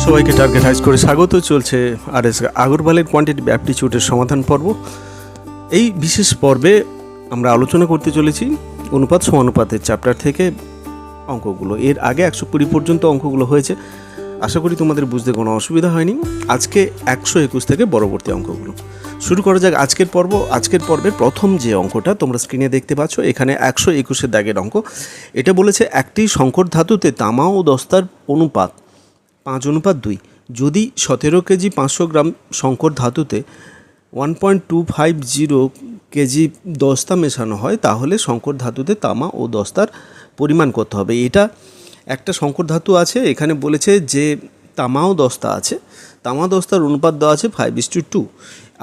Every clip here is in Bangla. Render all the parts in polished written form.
সবাইকে টার্গেট হাইস করে স্বাগত। চলছে RS আগরওয়ালের কোয়ান্টিটিভ অ্যাপটিটিউডের সমাধান পর্ব। এই বিশেষ পর্বে আমরা আলোচনা করতে চলেছি অনুপাত সমানুপাতের চ্যাপ্টার থেকে অঙ্কগুলো। এর আগে 120 পর্যন্ত অঙ্কগুলো হয়েছে, আশা করি তোমাদের বুঝতে কোনো অসুবিধা হয়নি। আজকে 121 থেকে পরবর্তী অঙ্কগুলো শুরু করা যাক। আজকের পর্বের প্রথম যে অঙ্কটা তোমরা স্ক্রিনে দেখতে পাচ্ছ, এখানে 121 দাগের অঙ্ক। এটা বলেছে একটি সংকর ধাতুতে তামা ও দস্তার অনুপাত 5:2। যদি 17 কেজি 500 গ্রাম সংকর ধাতুতে 1.250 কেজি দস্তা মেশানো হয়, তাহলে সংকর ধাতুতে তামা ও দস্তার পরিমাণ করতে হবে। এটা একটা সংকর ধাতু আছে, এখানে বলেছে যে তামা ও দস্তা আছে, তামা দস্তার অনুপাত দেওয়া আছে 5:2।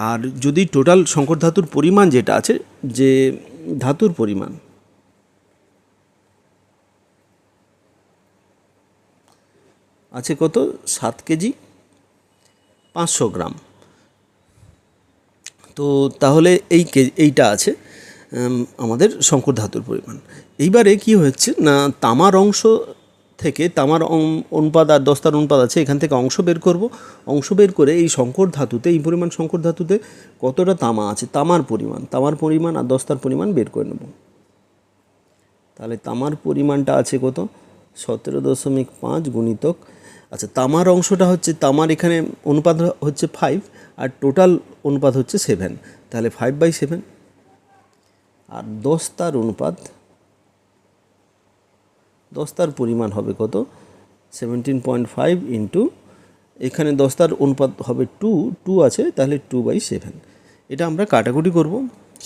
আর যদি টোটাল সংকর ধাতুর পরিমাণ যেটা আছে, যে ধাতুর পরিমাণ আছে কত, 7 কেজি 500 গ্রাম। তো তাহলে এইটা আছে আমাদের সংকর ধাতুর পরিমাণ। এইবারে কি হচ্ছে না, তামার অংশ থেকে তামার অনুপাত আর দস্তার অনুপাত আছে, এখান থেকে অংশ বের করব। অংশ বের করে এই সংকর ধাতুতে, এই পরিমাণ সংকর ধাতুতে কতটা তামা আছে, তামার পরিমাণ আর দস্তার পরিমাণ বের করে নেব। তাহলে তামার পরিমাণটা আছে কত, 17.5 গুণিতক, আচ্ছা তামার অংশটা হচ্ছে, তামার এখানে অনুপাত হচ্ছে 5 আর টোটাল অনুপাত হচ্ছে 7, তাহলে 5/7। আর দস্তার পরিমাণ হবে কত, 17.5 ইন্টু, এখানে দস্তার অনুপাত হবে 2 আছে, তাহলে 2/7। এটা আমরা কাটাকুটি করব।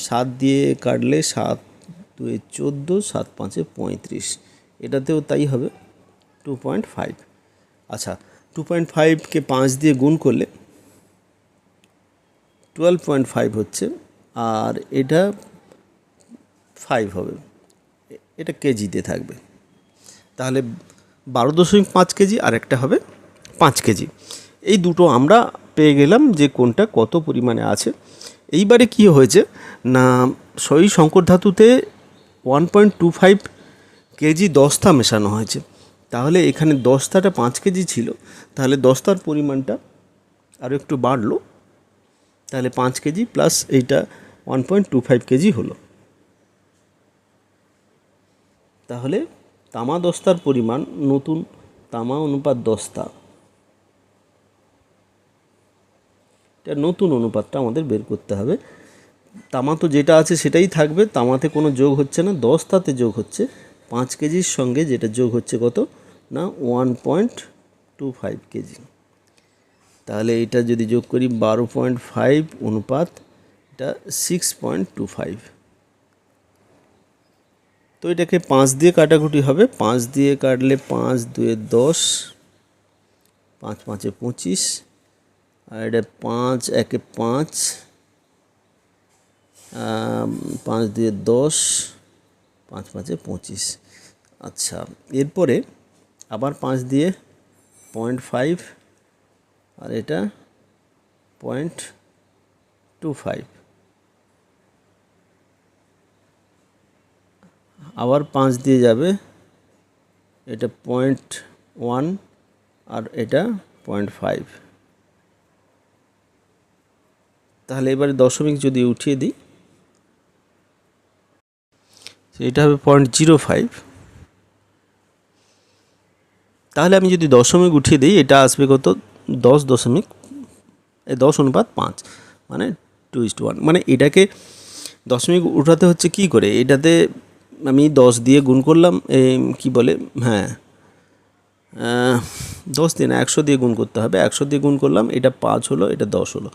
7 দিয়ে কাটলে 7 2 14, 7 5 35, এটাতেও তাই হবে 2.5। আচ্ছা 2.5কে 5 দিয়ে গুণ করলে 12.5 হচ্ছে, আর এটা 5 হবে, এটা কেজিতে থাকবে। তাহলে 12.5 কেজি আর একটা হবে 5 কেজি। এই দুটো আমরা পেয়ে গেলাম যে কোনটা কত পরিমাণে আছে। এইবারে কি হয়েছে না, সেই সংকর ধাতুতে 1.25 কেজি দস্তা মেশানো হয়েছে। তাহলে এখানে দস্তাটা 5 কেজি ছিল, তাহলে দস্তার পরিমাণটা আরও একটু বাড়লো, তাহলে 5 কেজি প্লাস এইটা 1.25 কেজি হলো। তাহলে তামা দস্তার পরিমাণ, নতুন তামা অনুপাত দস্তা, এটা নতুন অনুপাতটা আমাদের বের করতে হবে। তামা তো যেটা আছে সেটাই থাকবে, তামাতে কোনো যোগ হচ্ছে না, দস্তাতে যোগ হচ্ছে। 5 কেজির সঙ্গে যেটা যোগ হচ্ছে কত না 1.25 কেজি। তাহলে এটা যদি যোগ করি 12.5 অনুপাত এটা 6.25। তো এটাকে 5 দিয়ে কাটাকুটি হবে, 5 দিয়ে কাটলে 5 2 10, 5 5 25, আর এটা 5 1 5, 5 2 10, 5 5 25। আচ্ছা এরপরে আবার 5 দিয়ে 0.5, আর এটা 0.25, আবার 5 দিয়ে যাবে, এটা 0.1 আর এটা 0.5। তাহলে এবারে দশমিক যদি উঠিয়ে দিই, এটা হবে 0.05। তাহলে আমি যদি দশমিক উঠিয়ে দিই, এটা আসবে কত, 10.5 মানে 2:1। মানে এটাকে দশমিক উঠাতে হচ্ছে কি করে, এটাতে আমি 10 দিয়ে গুণ করলাম, কি বলে, হ্যাঁ 10 দিয়ে না 100 দিয়ে গুণ করতে হবে। 100 দিয়ে গুণ করলাম, এটা 5 হলো, এটা 10 হলো,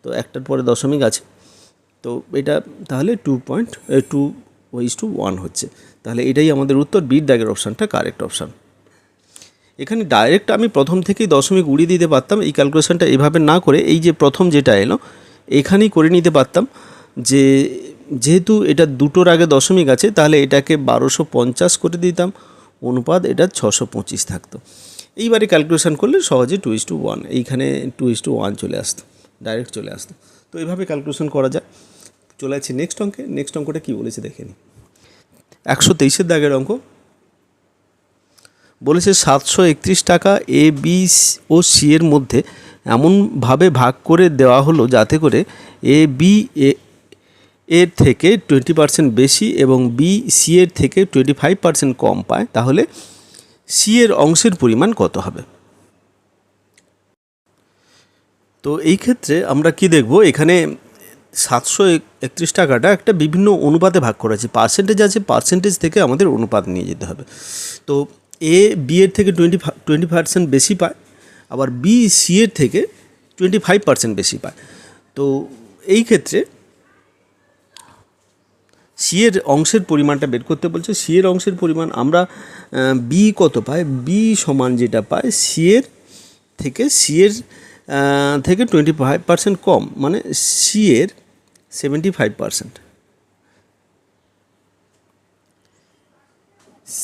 তো একটার পরে দশমিক আছে, তো এটা তাহলে 2:1 হচ্ছে। তাহলে এটাই আমাদের উত্তর, বির দাগের অপশানটা কারেক্ট অপশান। এখানে ডাইরেক্ট আমি প্রথম থেকেই দশমিক উড়িয়ে দিতে পারতাম, এই ক্যালকুলেশনটা এভাবে না করে, এই যে প্রথম যেটা এলো এখানেই করে নিতে পারতাম, যে যেহেতু এটা দুটোর আগে দশমিক আছে, তাহলে এটাকে 1250 করে দিতাম, অনুপাত এটা 625 থাকতো। এইবারে ক্যালকুলেশন করলে সহজে 2:1, এইখানে 2:1 চলে আসতো, ডাইরেক্ট চলে আসতো। তো এইভাবে ক্যালকুলেশন করা যায়। চলে যাচ্ছি নেক্সট অঙ্কে। নেক্সট অঙ্কটা কী বলেছে দেখে নিই। 123 দাগের অঙ্ক বলেছে 731 টাকা এ বি ও সি এর মধ্যে এমনভাবে ভাগ করে দেওয়া হলো যাতে করে এ বি এর থেকে 20% বেশি এবং বি সি এর থেকে 25% কম পায়, তাহলে সি এর অংশের পরিমাণ কত হবে? তো এই ক্ষেত্রে আমরা কি দেখব, এখানে 731 টাকাটা একটা বিভিন্ন অনুপাতে ভাগ করা আছে, পার্সেন্টেজ আছে, পার্সেন্টেজ থেকে আমাদের অনুপাত নিয়ে যেতে হবে। তো এ বি এর থেকে 20% বেশি পায়, আবার বি সি এর থেকে 25% বেশি পায়। তো এই ক্ষেত্রে সি এর অংশের পরিমাণটা বের করতে বলছে। সি এর অংশের পরিমাণ আমরা বি কত পায়, বি সমান যেটা পায় সি এর থেকে 25% কম, মানে সি এর 75%।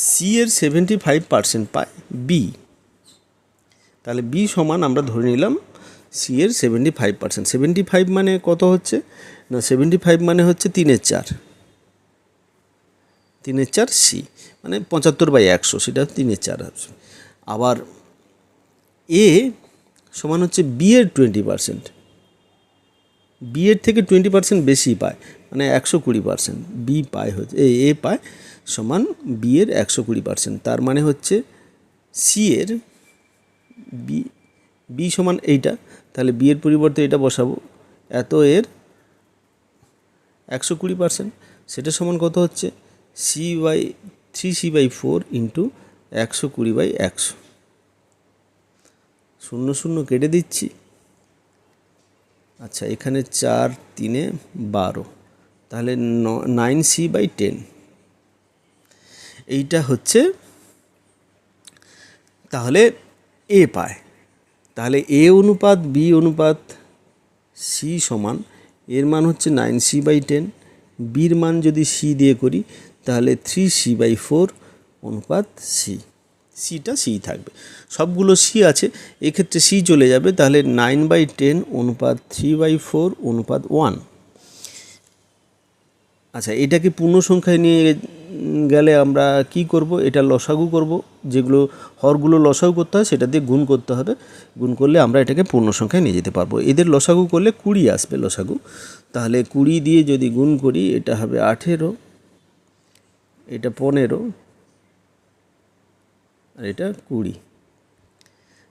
সি এর 75% পায় বি, তাহলে বি সমান আমরা ধরে নিলাম সি এর 75%। 75 মানে কত হচ্ছে না, 75 মানে হচ্ছে 3/4, 3/4 সি, মানে 75/100, সেটা 3/4 হচ্ছে। আবার এ সমান হচ্ছে বি এর 20%, বি এর থেকে 20% বেশি পায়, মানে 120% বি পায় হচ্ছে এ পায় সমান বি এর 120%। তার মানে হচ্ছে সি এর বি সমান এইটা, তাহলে বি এর পরিবর্তে এটা বসাবো, এত এর 120%, সেটা সমান কত হচ্ছে C/3C/4 ইন্টু 120/100। 0 0 কেটে দিচ্ছি। আচ্ছা, এখানে 4 3 12, তাহলে 9C/10। এইটা হচ্ছে তাহলে এ পায়। তাহলে এ অনুপাত বি অনুপাত সি সমান, এর মান হচ্ছে 9C/10, বির মান যদি সি দিয়ে করি তাহলে 3C/4 অনুপাত সি। সিটা সি থাকবে, সবগুলো সি আছে, এক্ষেত্রে সি চলে যাবে, তাহলে 9/10 অনুপাত 3/4 অনুপাত 1। আচ্ছা, এটাকে পূর্ণ সংখ্যায় নিয়ে গেলে আমরা কি করব, এটা লসাগু করব, যেগুলো হরগুলো লসাগু করতে হয় সেটা দিয়ে গুণ করতে হবে, গুণ করলে আমরা এটাকে পূর্ণ সংখ্যায় নিয়ে যেতে পারবো। এদের লসাগু করলে 20 আসবে লসাগু, তাহলে 20 দিয়ে যদি গুণ করি এটা হবে 18, এটা 15, আর এটা 20,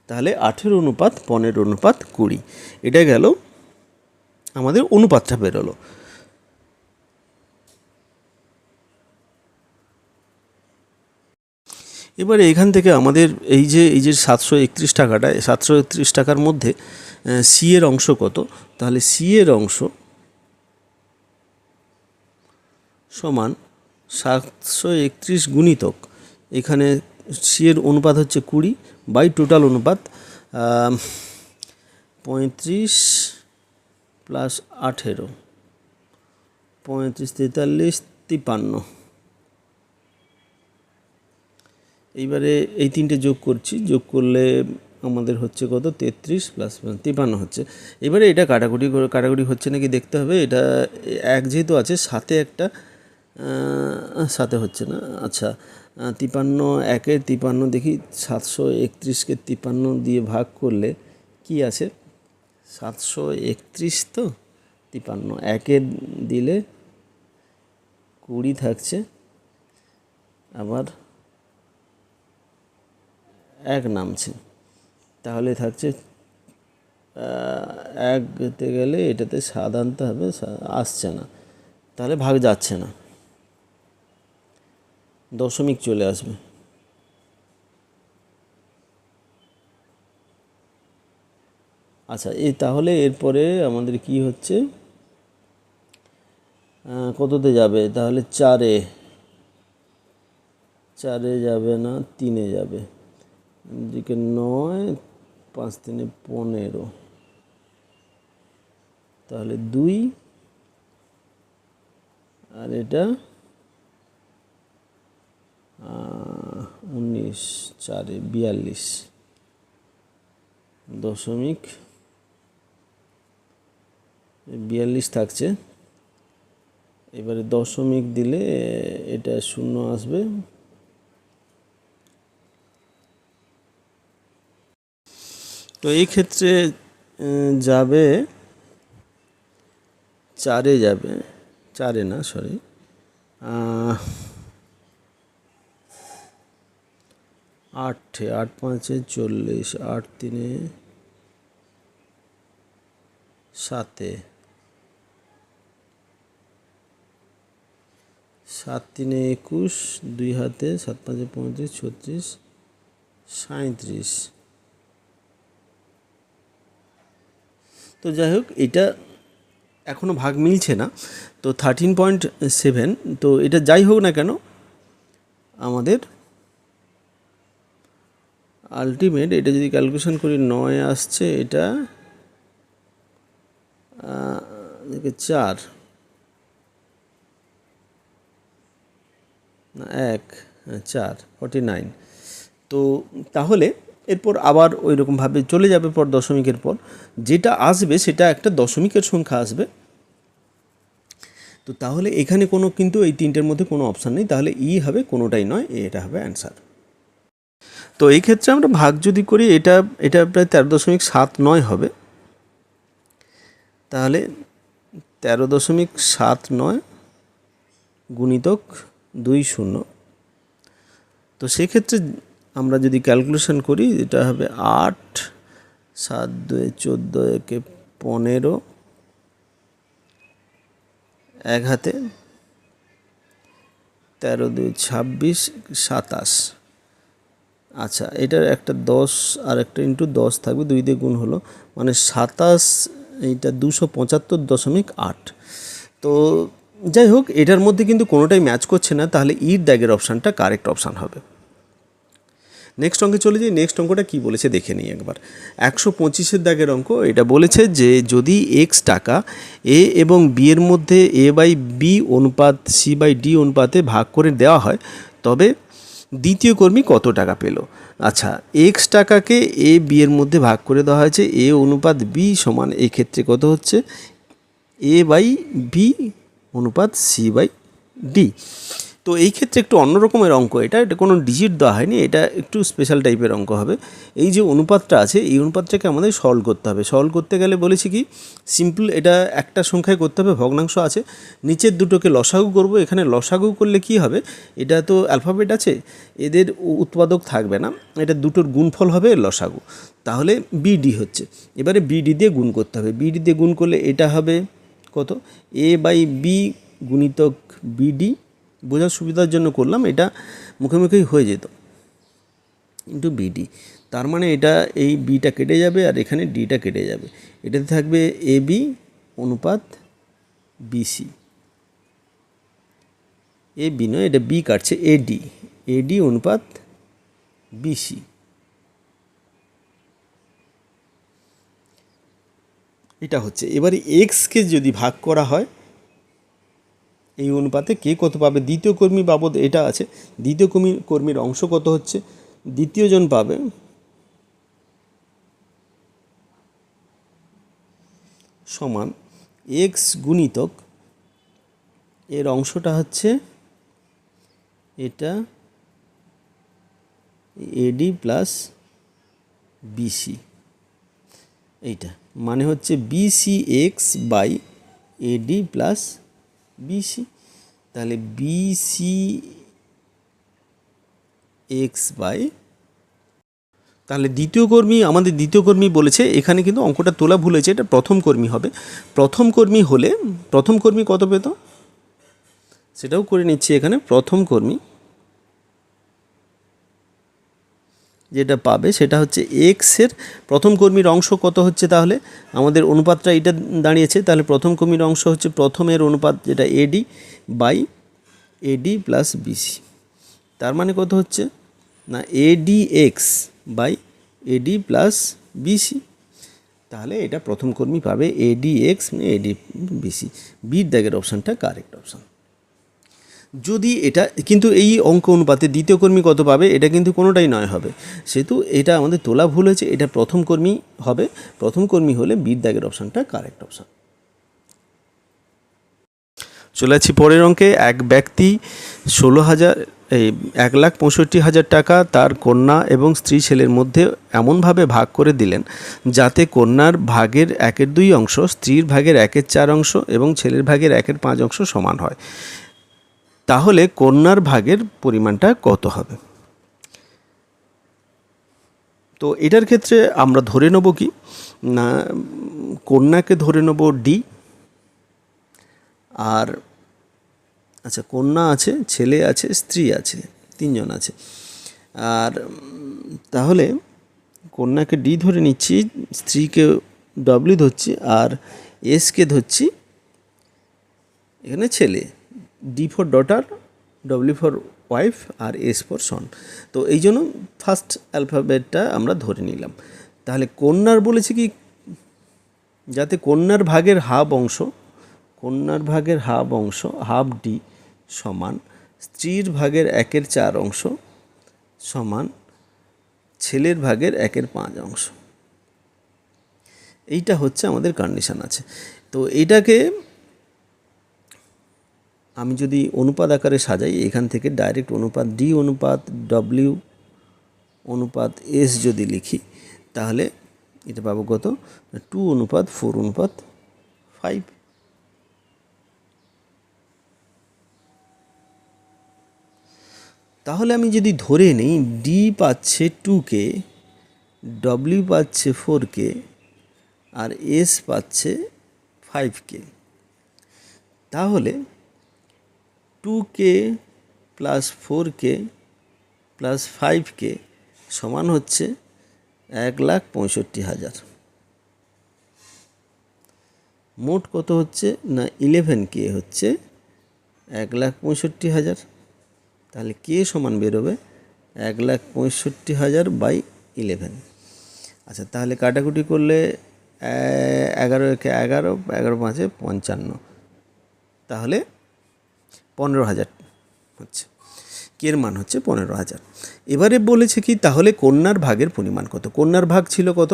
তাহলে 18 অনুপাত 15 অনুপাত 20, এটা গেল আমাদের অনুপাতটা বেরোলো। এবারে এখান থেকে আমাদের এই যে 731 টাকাটা, 731 টাকার মধ্যে সি এর অংশ কত, তাহলে সি এর অংশ সমান 731 গুণিতক, এখানে সি এর অনুপাত হচ্ছে 20 বাই টোটাল অনুপাত 35 প্লাস 18, 35 43 53। এইবারে এই তিনটে যোগ করছি, যোগ করলে আমাদের হচ্ছে কত, 33 প্লাস 53 হচ্ছে। এবারে এটা কাটাকুটি হচ্ছে নাকি দেখতে হবে, এটা এক যেহেতু আছে, সাথে একটা সাথে হচ্ছে না। আচ্ছা, 53 একে 53 দেখি, 731কে 53 দিয়ে ভাগ করলে কি আছে, 731 তো 53, একে দিলে 20 থাকছে, আবার এক নামছে, তাহলে থাকছে এক দিতে গেলে এটাতে 7 আনতে হবে, আসছে না, তাহলে ভাগ যাচ্ছে না, দশমিক চলে আসবে। আচ্ছা, তাহলে এরপরে আমাদের কি হচ্ছে, কততে যাবে, তাহলে 4-এ যাবে না, 3-এ যাবে, এদিকে 9, 5 3 15, তাহলে 2, আর এটা 19, 4-এ 42, দশমিক 42 থাকছে। এবারে দশমিক দিলে এটা 0 আসবে, তো এই ক্ষেত্রে যাবে 4-এ যাবে, 4-এ না সরি, 8-এ, 8-5-এ 40, 8-3-এ 7-এ, 7-3-এ 21, 2 হাতে 7-5-এ 35, 36, 37। তো যাই হোক, এটা এখনও ভাগ মিলছে না। তো 13.7, তো এটা যাই হোক না কেন আমাদের আলটিমেট, এটা যদি ক্যালকুলেশন করি 9 আসছে, এটা 4 না 1, 4, 49। তো তাহলে এরপর আবার ওই রকমভাবে চলে যাবে পর দশমিকের পর, যেটা আসবে সেটা একটা দশমিকের সংখ্যা আসবে। তো তাহলে এখানে কোনো কিন্তু এই তিনটের মধ্যে কোনো অপশান নেই, তাহলে ই হবে কোনোটাই নয়, এটা হবে অ্যান্সার। তো এই ক্ষেত্রে আমরা ভাগ যদি করি, এটা প্রায় 13.79 হবে। তাহলে 13.79 গুণিতক 20। তো সেক্ষেত্রে আমরা যদি ক্যালকুলেশন করি, এটা হবে 8, 7 2 14, 1 15, 1 হাতে 13 2 26, 27। আচ্ছা, এটার একটা 10 আর একটা ইন্টু 10 থাকবে, 2 দিয়ে গুণ হলো, মানে 27, এইটা 275.8। তো যাই হোক, এটার মধ্যে কিন্তু কোনোটাই ম্যাচ করছে না, তাহলে ইর দাগের অপশানটা কারেক্ট অপশান হবে। নেক্সট অঙ্কে চলে যাই। নেক্সট অঙ্কটা কী বলেছে দেখে নিই একবার। 125-এর দাগের অঙ্ক। এটা বলেছে যে যদি এক্স টাকা এ এবং বি এর মধ্যে A/B অনুপাত C/D অনুপাতে ভাগ করে দেওয়া হয়, তবে দ্বিতীয় কর্মী কত টাকা পেল। আচ্ছা, এক্স টাকাকে A/B এর মধ্যে ভাগ করে দেওয়া হয়েছে, A অনুপাত B সমান এই ক্ষেত্রে কত হচ্ছে A/B অনুপাত C/D। তো এই ক্ষেত্রে একটু অন্য রকমের অঙ্ক, এটা কোনো ডিজিট দেওয়া হয়নি, এটা একটু স্পেশাল টাইপের অঙ্ক হবে। এই যে অনুপাতটা আছে, এই অনুপাতটাকে আমাদের সলভ করতে হবে। সলভ করতে গেলে বলেছি কি, সিম্পল এটা একটা সংখ্যায় করতে হবে, ভগ্নাংশ আছে, নিচের দুটোকে লসাগু করব। এখানে লসাগু করলে কি হবে, এটা তো অ্যালফাবেট আছে, এদের উৎপাদক থাকবে না, এটা দুটোর গুণফল হবে লসাগু, তাহলে BD হচ্ছে। এবারে BD দিয়ে গুণ করতে হবে। BD দিয়ে গুণ করলে এটা হবে কত, A/B গুণিতক BD। বোঝার সুবিধার জন্য করলাম, এটা মুখে মুখেই হয়ে যেত, ইন্টু BD। তার মানে এটা এই বিটা কেটে যাবে আর এখানে ডিটা কেটে যাবে, এটাতে থাকবে AB অনুপাত BC। AB নয়, এটা B কাটছে, AD অনুপাত BC। এটা হচ্ছে। এবারে এক্সকে যদি ভাগ করা হয় এই অনুপাতে, কে কত পাবে, দ্বিতীয় কর্মী বাবদ এটা আছে, দ্বিতীয় কর্মীর অংশ কত হচ্ছে, দ্বিতীয় জন পাবে সমান এক্স গুণিতক এর অংশটা হচ্ছে এটা AD প্লাস BC। এইটা মানে হচ্ছে BCX by AD plus BC। তাহলে BCX বাই, তাহলে দ্বিতীয় কর্মী, আমাদের দ্বিতীয় কর্মী বলেছে, এখানে কিন্তু অঙ্কটা তোলা ভুল হয়েছে, এটা প্রথম কর্মী হবে। প্রথম কর্মী হলে প্রথম কর্মী কত পেত সেটাও করে নিচ্ছি। এখানে প্রথম কর্মী যেটা পাবে সেটা হচ্ছে এক্সের প্রথম কর্মীর অংশ কত হচ্ছে, তাহলে আমাদের অনুপাতটা এটা দাঁড়িয়েছে, তাহলে প্রথম কর্মীর অংশ হচ্ছে প্রথমের অনুপাত যেটা AD by AD plus BC। তার মানে কত হচ্ছে না ADX by AD plus BC। তাহলে এটা প্রথম কর্মী পাবে ADX AD BC। বির দাগের অপশানটা কারেক্ট অপশান। যদি এটা কিন্তু এই অঙ্ক অনুপাতে দ্বিতীয় কর্মী কত পাবে, এটা কিন্তু কোনোটাই নয় হবে, সেহেতু এটা আমাদের তোলা ভুল হয়েছে, এটা প্রথম কর্মী হবে। প্রথম কর্মী হলে বির দাগের অপশানটা কারেক্ট অপশান। চলে যাচ্ছি পরের অঙ্কে। এক ব্যক্তি 16,000 এই 1,65,000 টাকা তার কন্যা এবং স্ত্রী ছেলের মধ্যে এমনভাবে ভাগ করে দিলেন যাতে কন্যার ভাগের 1/2 অংশ, স্ত্রীর ভাগের 1/4 অংশ এবং ছেলের ভাগের 1/5 অংশ সমান হয়। তাহলে কন্যার ভাগের পরিমাণটা কত হবে? তো এটার ক্ষেত্রে আমরা ধরে নেব কি না, কন্যাকে ধরে নেব ডি। আর আচ্ছা, কন্যা আছে, ছেলে আছে, স্ত্রী আছে, 3 জন আছে। আর তাহলে কন্যাকে ডি ধরে নিচ্ছি, স্ত্রীকে ডব্লিউ ধরছি, আর এসকে ধরছি এখানে ছেলে। D for daughter, W for wife, আর এস ফর সন। তো এই জন্য ফার্স্ট অ্যালফাবেটটা আমরা ধরে নিলাম। তাহলে কন্যার বলেছি কি, যাতে কন্যার ভাগের হাফ অংশ, কন্যার ভাগের হাফ অংশ হাফ ডি সমান স্ত্রীর ভাগের 1/4 অংশ সমান ছেলের ভাগের 1/5 অংশ। এইটা হচ্ছে আমাদের কন্ডিশন আছে। তো এইটাকে আমি যদি অনুপাত আকারে সাজাই, এখান থেকে ডাইরেক্ট অনুপাত ডি অনুপাত ডব্লিউ অনুপাত এস যদি লিখি, তাহলে এটা পাবো কত, 2:4:5। তাহলে আমি যদি ধরে নিই ডি পাচ্ছে 2K, ডব্লিউ পাচ্ছে 4K, আর এস পাচ্ছে 5K, তাহলে 2K plus 4K plus 5K সমান হচ্ছে 1,65,000। মোট কত হচ্ছে না 11K হচ্ছে 1,65,000। তাহলে কে সমান বেরোবে 1,65,000 বাই 11। আচ্ছা, তাহলে কাটাকুটি করলে 11 একে 11, 11 5 55, তাহলে 15,000 হচ্ছে কের মান হচ্ছে 15,000। এবারে বলেছে কি, তাহলে কন্যার ভাগের পরিমাণ কত? কন্যার ভাগ ছিল কত?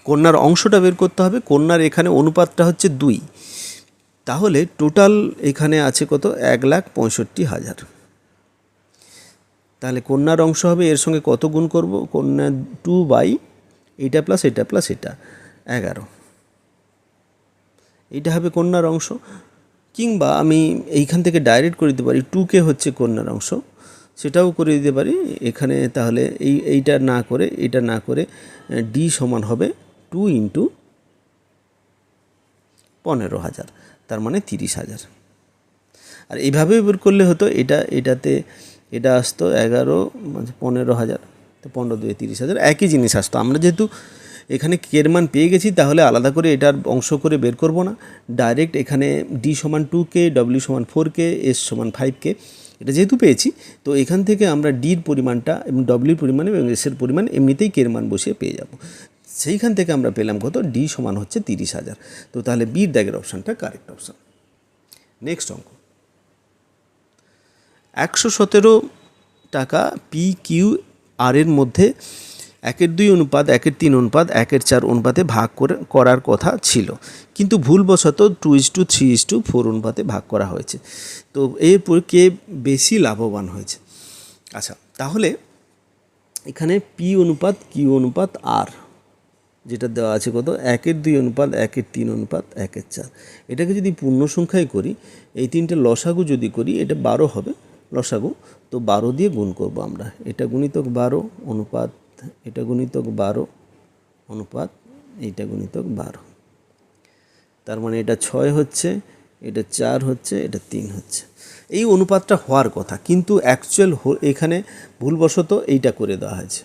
কন্যার অংশটা বের করতে হবে। কন্যার এখানে অনুপাতটা হচ্ছে 2, তাহলে টোটাল এখানে আছে কত, 1,65,000। তাহলে কন্যার অংশ হবে, এর সঙ্গে কত গুণ করব, কন্যা 2 বাই এটা প্লাস এটা প্লাস এটা 11, এইটা হবে কন্যার অংশ। কিংবা আমি এইখান থেকে ডাইরেক্ট করে দিতে পারি 2K হচ্ছে কন্যার অংশ, সেটাও করে দিতে পারি এখানে। তাহলে এইটা না করে, এটা না করে ডি সমান হবে 2 × 15,000, তার মানে 30,000। আর এইভাবে বের করলে হতো, এটা আসতো 11 15,000, তো 15 2 30,000, একই জিনিস আসতো। আমরা যেহেতু এখানে কের মান পেয়ে গেছি, তাহলে আলাদা করে এটার অংশ করে বের করব না, ডাইরেক্ট এখানে ডি সমান 2K, ডব্লিউ সমান 4K, এস সমান 5K, এটা যেহেতু পেয়েছি, তো এখান থেকে আমরা ডির পরিমাণটা এবং ডব্লিউর পরিমাণ এবং এসের পরিমাণ এমনিতেই কের মান বসিয়ে পেয়ে যাব। সেইখান থেকে আমরা পেলাম কত, ডি সমান হচ্ছে 30,000। তো তাহলে বির দাগের অপশানটা কারেক্ট অপশান। নেক্সট অঙ্ক, 117 টাকা পি কিউ আর এর মধ্যে 1/2 অনুপাত 1/3 অনুপাত 1/4 অনুপাতে ভাগ করার কথা ছিল, কিন্তু ভুলবশত 2:3:4 অনুপাতে ভাগ করা হয়েছে। তো এরপর কে বেশি লাভবান হয়েছে? আচ্ছা, তাহলে এখানে পি অনুপাত কিউ অনুপাত আর যেটা দেওয়া আছে কত, 1/2 অনুপাত 1/3 অনুপাত 1/4। এটাকে যদি পূর্ণ সংখ্যায় করি, এই তিনটে লসাগু যদি করি, এটা 12 হবে লসাগু। তো 12 দিয়ে গুণ করব আমরা, এটা গুণিতক 12 অনুপাত এটা গুণিতক 12 অনুপাত এইটা গুণিতক 12, তার মানে এটা 6 হচ্ছে, এটা 4 হচ্ছে, এটা 3 হচ্ছে। এই অনুপাতটা হওয়ার কথা, কিন্তু অ্যাকচুয়াল এখানে ভুলবশত এইটা করে দেওয়া হয়েছে।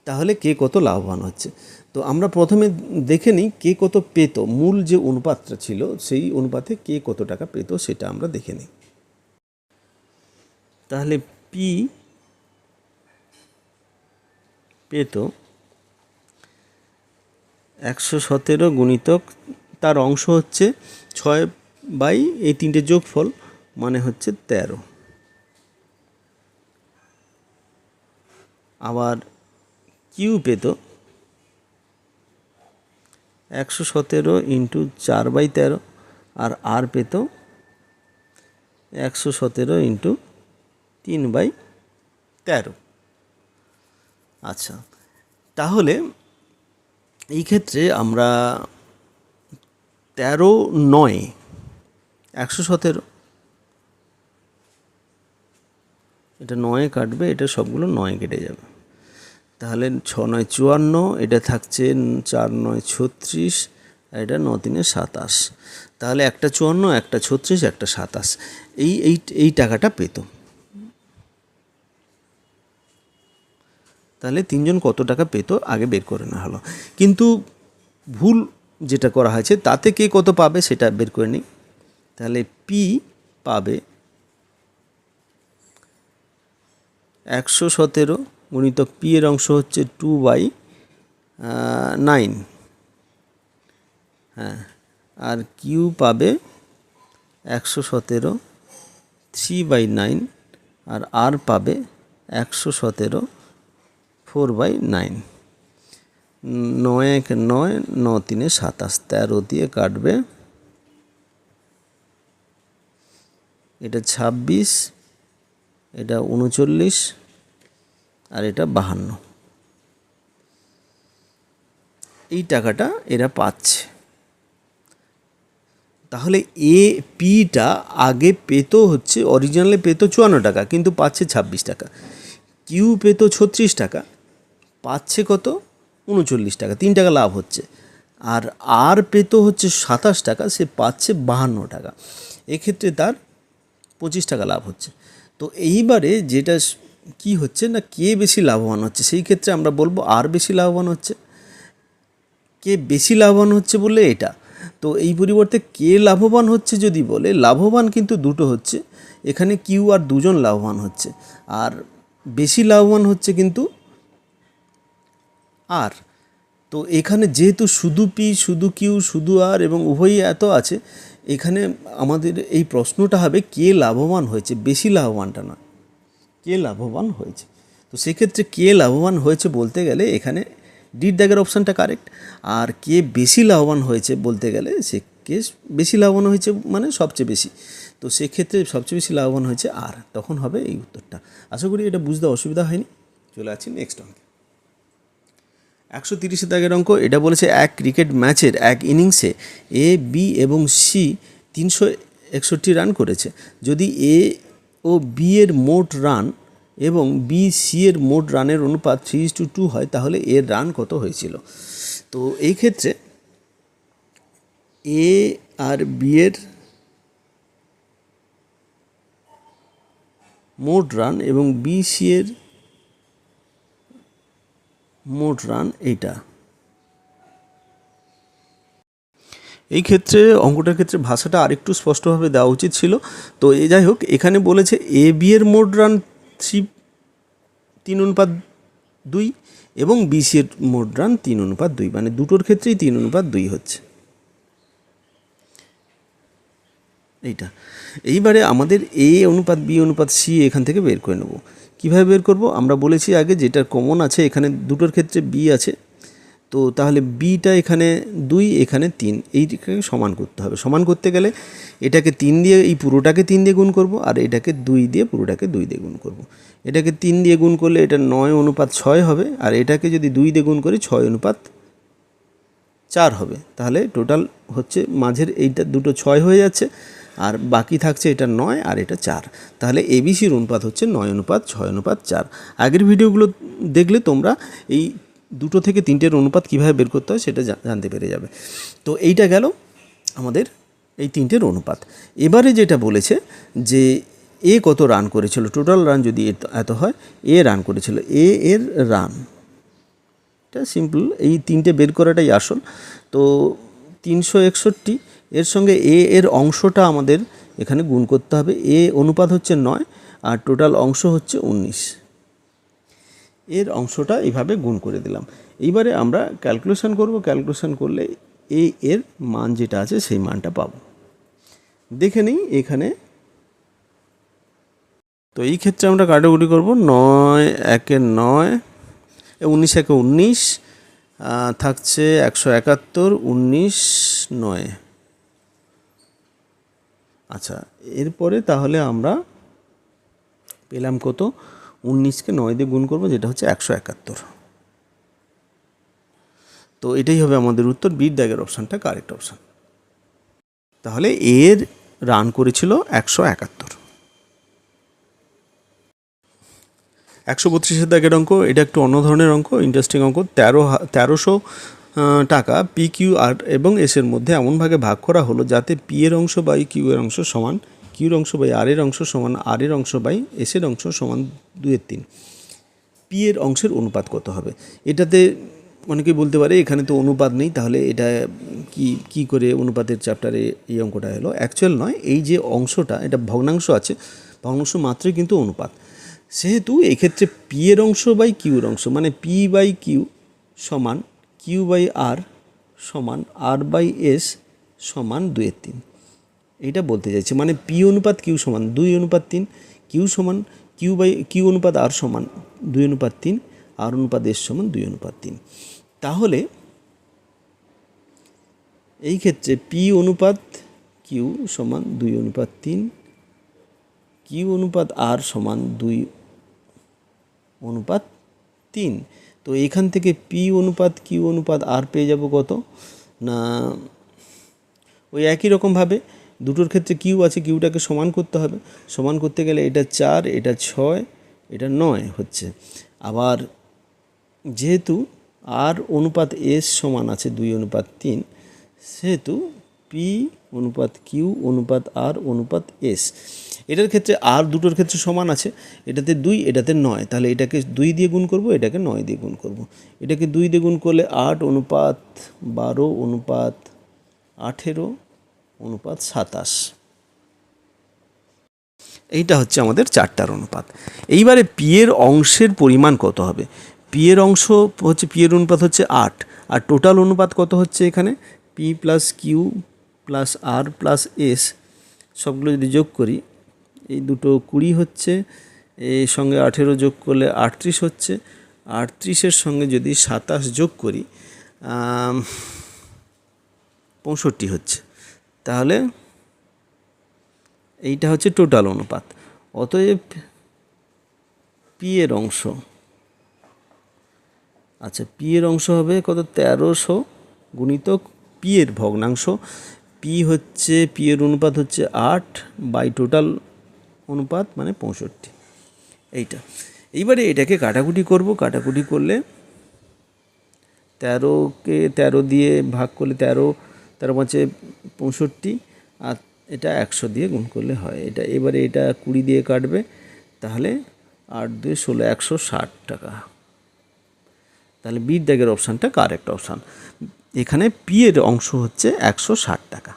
তাহলে কে কত লাভবান হচ্ছে? তো আমরা প্রথমে দেখে নিই কে কত পেত। মূল যে অনুপাতটা ছিল সেই অনুপাতে কে কত টাকা পেত সেটা আমরা দেখে নিই। তাহলে পি পেত 117 গুণিতক তার অংশ হচ্ছে 6 বাই এই তিনটে যোগফল, মানে হচ্ছে 13। আবার কিউ পেত 117 × 4/13, আর আর পেত 117 ইন্টু 3/13। আচ্ছা, তাহলে এই ক্ষেত্রে আমরা 13 9 117, এটা 9 কাটবে, এটা সবগুলো 9 কেটে যাবে, তাহলে 6 9 54, এটা থাকছে 4 9 36, আর এটা 9 3 27। তাহলে একটা 54, একটা 36, একটা 27, এই টাকাটা পেত। তাহলে তিনজন কত টাকা পেত আগে বের করে নেওয়া হলো, কিন্তু ভুল যেটা করা হয়েছে তাতে কে কত পাবে সেটা বের করে নিই। তাহলে পি পাবে 117 গুণিতক পি এর অংশ হচ্ছে 2/9, হ্যাঁ, আর কিউ পাবে 117 3/9, আর আর পাবে 117 4/9। 9 1 9, 9 3 27, 13 দিয়ে কাটবে, এটা 26, এটা 39, আর এটা 52। এই টাকাটা এরা পাচ্ছে। তাহলে এ পিটা আগে পেত হচ্ছে, অরিজিনালে পেত 54 টাকা, কিন্তু পাচ্ছে 26 টাকা। কিউ পেত 36 টাকা, পাচ্ছে কত 39 টাকা, 3 টাকা লাভ হচ্ছে। আর আর পেত হচ্ছে 27 টাকা, সে পাচ্ছে 52 টাকা, এক্ষেত্রে তার 25 টাকা লাভ হচ্ছে। তো এইবারে যেটা কি হচ্ছে না, কে বেশি লাভবান হচ্ছে, সেই ক্ষেত্রে আমরা বলবো আর বেশি লাভবান হচ্ছে। কে বেশি লাভবান হচ্ছে বললে এটা, তো এই পরিবর্তে কে লাভবান হচ্ছে যদি বলে, লাভবান কিন্তু দুটো হচ্ছে, এখানে কিউ আর দুজন লাভবান হচ্ছে, আর বেশি লাভবান হচ্ছে কিন্তু আর। তো এখানে যেহেতু শুধু পি, শুধু কিউ, শুধু আর এবং উভয়ই এত আছে, এখানে আমাদের এই প্রশ্নটা হবে কে লাভবান হয়েছে, বেশি লাভবানটা না, কে লাভবান হয়েছে। তো সেক্ষেত্রে কে লাভবান হয়েছে বলতে গেলে এখানে ডির দাগের অপশানটা কারেক্ট। আর কে বেশি লাভবান হয়েছে বলতে গেলে সে কে বেশি লাভবান হয়েছে মানে সবচেয়ে বেশি, তো সেক্ষেত্রে সবচেয়ে বেশি লাভবান হয়েছে আর, তখন হবে এই উত্তরটা। আশা করি এটা বুঝতে অসুবিধা হয়নি। চলে আসছি নেক্সট অঙ্কে। 130 দাগের অঙ্ক, এটা বলেছে এক ক্রিকেট ম্যাচের এক ইনিংসে এ বি এবং সি 361 রান করেছে। যদি এ ও বি এর মোট রান এবং বি সি এর মোট রানের অনুপাত 3:2 হয়, তাহলে এর রান কত হয়েছিল। তো এই ক্ষেত্রে এ আর বি এর মোট রান এবং বি সি এর মোট রান এইটা। এই ক্ষেত্রে অঙ্কটার ক্ষেত্রে ভাষাটা আরেকটু স্পষ্টভাবে দেওয়া উচিত ছিল। তো যাই হোক, এখানে বলেছে এ বি এর মোট রান 3:2 এবং বি সি এর মোট রান 3:2, মানে দুটোর ক্ষেত্রেই 3:2 হচ্ছে এইটা। এইবারে আমাদের এ অনুপাত বি অনুপাত সি এখান থেকে বের করে নেব। কীভাবে বের করব, আমরা বলেছি আগে যেটা কমন আছে, এখানে দুটোর ক্ষেত্রে বি আছে, তো তাহলে বিটা এখানে 2, এখানে 3, এইটাকে সমান করতে হবে। সমান করতে গেলে এটাকে 3 দিয়ে, এই পুরোটাকে 3 দিয়ে গুণ করব, আর এটাকে 2 দিয়ে পুরোটাকে 2 দিয়ে গুণ করব। এটাকে 3 দিয়ে গুণ করলে এটা 9:6 হবে, আর এটাকে যদি 2 দিয়ে গুণ করি 6:4 হবে। তাহলে টোটাল হচ্ছে মাঝের এইটা দুটো 6 হয়ে যাচ্ছে, আর বাকি থাকছে এটা 9 আর এটা 4। তাহলে এবিসির অনুপাত হচ্ছে 9:6:4। আগের ভিডিওগুলো দেখলে তোমরা এই দুটো থেকে তিনটের অনুপাত কীভাবে বের করতে হয় সেটা জানতে পেরে যাবে। তো এইটা গেল আমাদের এই তিনটের অনুপাত। এবারে যেটা বলেছে যে এ কত রান করেছিল, টোটাল রান যদি এত হয়, এ রান করেছিল, এ এর রান, এটা সিম্পল, এই তিনটে বের করাটাই আসল। তো 361 এর সঙ্গে এ এর অংশটা আমাদের এখানে গুণ করতে হবে। এ অনুপাত হচ্ছে 9 আর টোটাল অংশ হচ্ছে 19, এর অংশটা এইভাবে গুণ করে দিলাম। এইবারে আমরা ক্যালকুলেশন করব, ক্যালকুলেশন করলে এর মান যেটা আছে সেই মানটা পাব। দেখে নিই এখানে। তো এই ক্ষেত্রে আমরা কাটাকুটি করব, 9 1 9, 19 1 19, থাকছে 171, 19 9। আচ্ছা, এরপরে তাহলে আমরা পেলাম কত, 19কে 9 দিয়ে গুণ করবো, যেটা হচ্ছে 171। তো এটাই হবে আমাদের উত্তর, বির দাগের অপশানটা কারেক্ট অপশান। তাহলে এর রান করেছিল 171। 132 দাগের অঙ্ক, এটা একটু অন্য ধরনের অঙ্ক, ইন্টারেস্টিং অঙ্ক। 1300 টাকা পি কিউ আর এবং এসের মধ্যে এমনভাবে ভাগ করা হলো যাতে পি এর অংশ বাই কিউ এর অংশ সমান কিউর অংশ বাই আর এর অংশ সমান আর এর অংশ বাই এসের অংশ সমান 2/3। পি এর অংশের অনুপাত কত হবে? এটাতে অনেকেই বলতে পারে এখানে তো অনুপাত নেই, তাহলে এটা কি করে অনুপাতের চ্যাপ্টারে এই অঙ্কটা এলো? অ্যাকচুয়াল নয়, এই যে অংশটা, এটা ভগ্নাংশ আছে, ভগ্নাংশ মাত্রই কিন্তু অনুপাত। সেহেতু এক্ষেত্রে পি এর অংশ বাই কিউর অংশ, মানে পি বাই কিউ সমান কিউ বাই আর সমান আর বাই এস সমান 2/3। এইটা বলতে চাইছে, মানে পি অনুপাত কিউ সমান 2:3, কিউ সমান কিউ অনুপাত আর সমান 2:3, আর অনুপাত এস সমান 2:3। তাহলে এই ক্ষেত্রে পি অনুপাত কিউ সমান 2:3, কিউ অনুপাত আর সমান 2:3। তো এখান থেকে পি অনুপাত কিউ অনুপাত আর পেয়ে যাব কত না, ওই একই রকমভাবে দুটোর ক্ষেত্রে কিউ আছে, কিউটাকে সমান করতে হবে। সমান করতে গেলে এটা 4, এটা 6, এটা 9 হচ্ছে। আবার যেহেতু আর অনুপাত এস সমান আছে 2:3, সেহেতু পি অনুপাত কিউ অনুপাত আর অনুপাত এস, এটার ক্ষেত্রে আর দুটোর ক্ষেত্রে সমান আছে, এটাতে 2, এটাতে 9, তাহলে এটাকে 2 দিয়ে গুণ করব, এটাকে 9 দিয়ে গুণ করব। এটাকে 2 দিয়ে গুণ করলে 8 অনুপাত 12 অনুপাত 18 অনুপাত 27। এইটা হচ্ছে আমাদের 4টার অনুপাত। এইবারে পি এর অংশের পরিমাণ কত হবে? পি এর অংশ হচ্ছে, পি এর অনুপাত হচ্ছে 8, আর টোটাল অনুপাত কত হচ্ছে এখানে? পি প্লাস কিউ প্লাস আর প্লাস এস সবগুলো যদি যোগ করি, এই দুটো 20 হচ্ছে, এর সঙ্গে 18 যোগ করলে 38 হচ্ছে, 38-এর সঙ্গে যদি 27 যোগ করি 65 হচ্ছে। তাহলে এইটা হচ্ছে টোটাল অনুপাত। অতএব পি এর অংশ, আচ্ছা পি এর অংশ হবে কত, 1300 গুণিতক পি এর ভগ্নাংশ। পি হচ্ছে, পি এর অনুপাত হচ্ছে 8 বাই টোটাল অনুপাত মানে 65। এইটা এইবারে এটাকে কাটাকুটি করব, কাটাকুটি করলে 13কে 13 দিয়ে ভাগ করলে 13 5 65, আর এটা 100 দিয়ে গুণ করলে হয় এটা। এবারে এটা 20 দিয়ে কাটবে, তাহলে 8 2 16, 160 টাকা। তাহলে বির দাগের অপশানটা কারেক্ট অপশান। এখানে পি এর অংশ হচ্ছে 160 টাকা।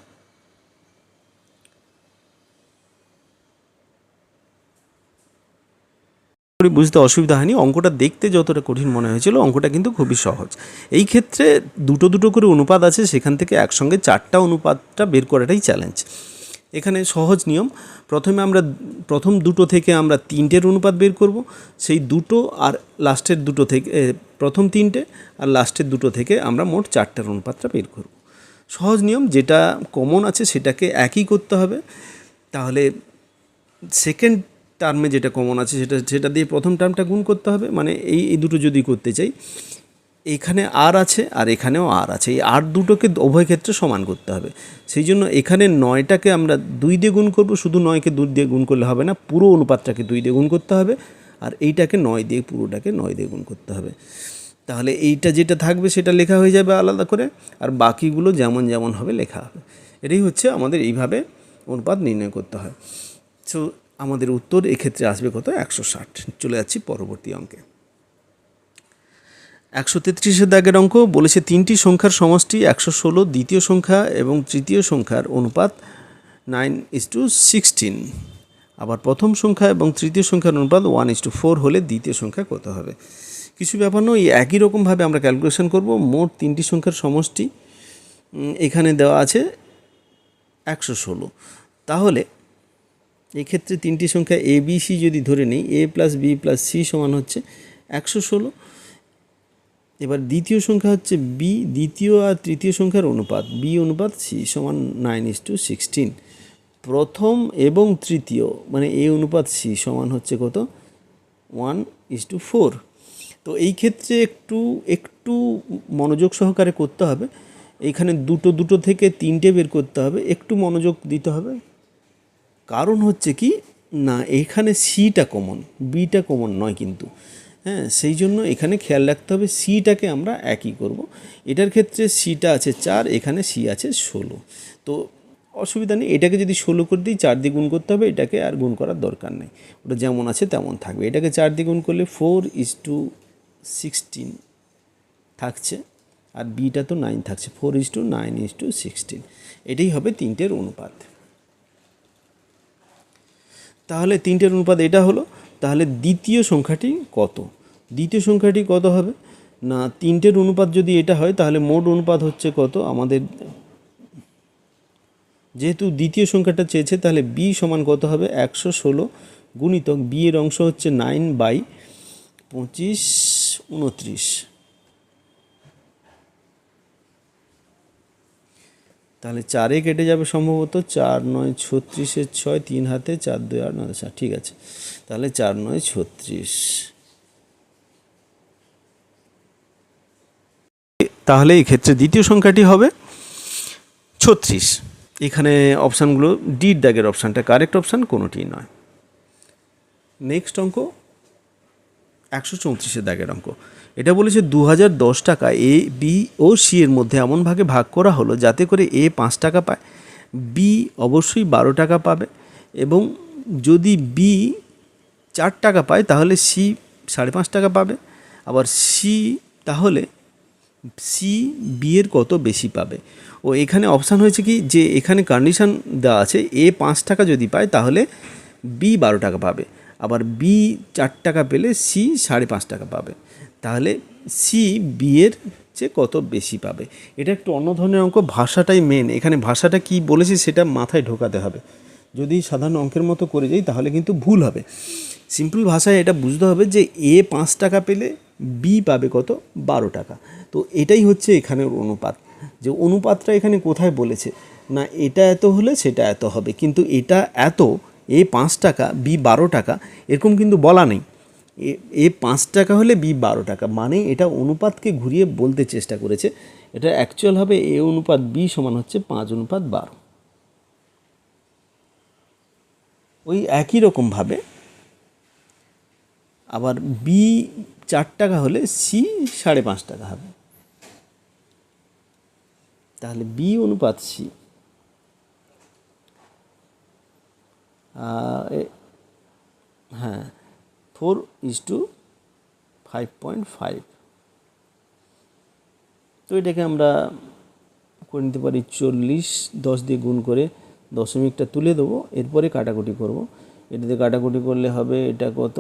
বুঝতে অসুবিধা হয়নি, অঙ্কটা দেখতে যতটা কঠিন মনে হয়েছিল, অঙ্কটা কিন্তু খুবই সহজ। এই ক্ষেত্রে দুটো করে অনুপাত আছে, সেখান থেকে একসঙ্গে 4টা অনুপাতটা বের করাটাই চ্যালেঞ্জ। এখানে সহজ নিয়ম, প্রথমে আমরা প্রথম দুটো থেকে আমরা 3টের অনুপাত বের করব, সেই দুটো আর লাস্টের দুটো থেকে, প্রথম 3টে আর লাস্টের দুটো থেকে আমরা মোট 4টার অনুপাতটা বের করব। সহজ নিয়ম, যেটা কমন আছে সেটাকে একই করতে হবে। তাহলে সেকেন্ড টার্মে যেটা কমন আছে সেটা দিয়ে প্রথম টার্মটা গুণ করতে হবে, মানে এই দুটো যদি করতে চাই, এখানে আর আছে আর এখানেও আর আছে, এই আর দুটোকে উভয় ক্ষেত্রে সমান করতে হবে। সেই জন্য এখানে 9টাকে আমরা 2 দিয়ে গুণ করব, শুধু 9কে 2 দিয়ে গুণ করলে হবে না, পুরো অনুপাতটাকে 2 দিয়ে গুণ করতে হবে, আর এইটাকে 9 দিয়ে, পুরোটাকে 9 দিয়ে গুণ করতে হবে। তাহলে এইটা যেটা থাকবে সেটা লেখা হয়ে যাবে আলাদা করে, আর বাকিগুলো যেমন যেমন হবে লেখা হবে। এটাই হচ্ছে আমাদের এইভাবে অনুপাত নির্ণয় করতে হয়। সো আমাদের উত্তর এক্ষেত্রে আসবে কত, 160। চলে যাচ্ছি পরবর্তী অঙ্কে। 133 দাগের অঙ্ক বলেছে 3টি সংখ্যার সমষ্টি 116, দ্বিতীয় সংখ্যা এবং তৃতীয় সংখ্যার অনুপাত 9:16। আবার প্রথম সংখ্যা এবং তৃতীয় সংখ্যার অনুপাত 1:4 হলে দ্বিতীয় সংখ্যা কত হবে? কিছু ব্যাপার নয়, একই রকমভাবে আমরা ক্যালকুলেশন করব। মোট 3টি সংখ্যার সমষ্টি এখানে দেওয়া আছে 116। তাহলে এক্ষেত্রে 3টি সংখ্যা এ বি সি যদি ধরে নিই, এ প্লাস বি প্লাস সি সমান হচ্ছে 116। এবার দ্বিতীয় সংখ্যা হচ্ছে বি, দ্বিতীয় আর তৃতীয় সংখ্যার অনুপাত বি অনুপাত সি সমান 9:16। প্রথম এবং তৃতীয় মানে এ অনুপাত সি সমান হচ্ছে কত 1:4। তো এই ক্ষেত্রে একটু একটু মনোযোগ সহকারে করতে হবে। এইখানে দুটো থেকে তিনটে বের করতে হবে, একটু মনোযোগ দিতে হবে। কারণ হচ্ছে কি না এইখানে সিটা কমন, বিটা কমন নয় কিন্তু, হ্যাঁ, সেই জন্য এখানে খেয়াল রাখতে হবে সিটাকে আমরা একই করব। এটার ক্ষেত্রে সিটা আছে 4, এখানে সি আছে 16। তো অসুবিধা নেই, এটাকে যদি 16 করে দিই 4 দিয়ে গুণ করতে হবে, এটাকে আর গুণ করার দরকার নেই, ওটা যেমন আছে তেমন থাকবে। এটাকে 4 দিয়ে গুণ করলে 4:16 থাকছে, আর বিটা তো 9 থাকছে, 4:9:16। এটাই হবে তিনটের অনুপাত। তাহলে তিনটের অনুপাত এটা হলো। তাহলে দ্বিতীয় সংখ্যাটি কত? দ্বিতীয় সংখ্যাটি কত হবে না, তিনটের অনুপাত যদি এটা হয় তাহলে মোট অনুপাত হচ্ছে কত আমাদের, যেহেতু দ্বিতীয় সংখ্যাটা চেয়েছে তাহলে বি সমান কত হবে 116 গুণিতক বি এর অংশ হচ্ছে 9/25:29। তাহলে 4 কেটে যাবে সম্ভবত, 4 9 36 6, 3 হাতে 4 2 8 9 7, ঠিক আছে। তাহলে 4 9 36। তাহলে এই ক্ষেত্রে দ্বিতীয় সংখ্যাটি হবে 36। এখানে অপশানগুলো ডির দাগের অপশানটা কারেক্ট অপশান, কোনোটিই নয়। নেক্সট অঙ্ক 134 দাগের অঙ্ক। এটা বলেছে 2010 টাকা এ বি ও সি এর মধ্যে এমন ভাগে ভাগ করা হলো যাতে করে এ 5 টাকা পায়, বি অবশ্যই 12 টাকা পাবে, এবং যদি বি 4 টাকা পায় তাহলে সি 5.5 টাকা পাবে। আবার সি তাহলে সি বি এর কত বেশি পাবে। ও এখানে অপশান হয়েছে কি যে এখানে কন্ডিশান দেওয়া আছে এ 5 টাকা যদি পায় তাহলে বি 12 টাকা পাবে, আবার বি 4 টাকা পেলে সি 5.5 টাকা পাবে। তাহলে সি বি এর চেয়ে কত বেশি পাবে। এটা একটু অন্য ধরনের অঙ্ক, ভাষাটাই মেন। এখানে ভাষাটা কি বলেছি সেটা মাথায় ঢোকাতে হবে। যদি সাধারণ অঙ্কের মতো করে যাই তাহলে কিন্তু ভুল হবে। সিম্পল ভাষায় এটা বুঝতে হবে যে এ 5 টাকা পেলে বি পাবে কত 12 টাকা। তো এটাই হচ্ছে এখানের অনুপাত। যে অনুপাতটা এখানে কোথায় বলেছে না এটা এত হলে সেটা এত হবে, কিন্তু এটা এত এ 5 টাকা বি 12 টাকা এরকম কিন্তু বলা নেই। এ 5 টাকা হলে বি 12 টাকা, মানে এটা অনুপাতকে ঘুরিয়ে বলতে চেষ্টা করেছে। এটা অ্যাকচুয়াল হবে এ অনুপাত বি সমান হচ্ছে 5:12। ওই একই রকমভাবে আবার বি 4 টাকা হলে সি 5.5 টাকা হবে। তাহলে বি অনুপাত সি, হ্যাঁ 4:5.5। তো এটাকে আমরা করে নিতে পারি 40, 10 দিয়ে গুণ করে দশমিকটা তুলে দেবো, এরপরে কাটাকুটি করব। এটাতে কাটাকুটি করলে হবে এটা কত,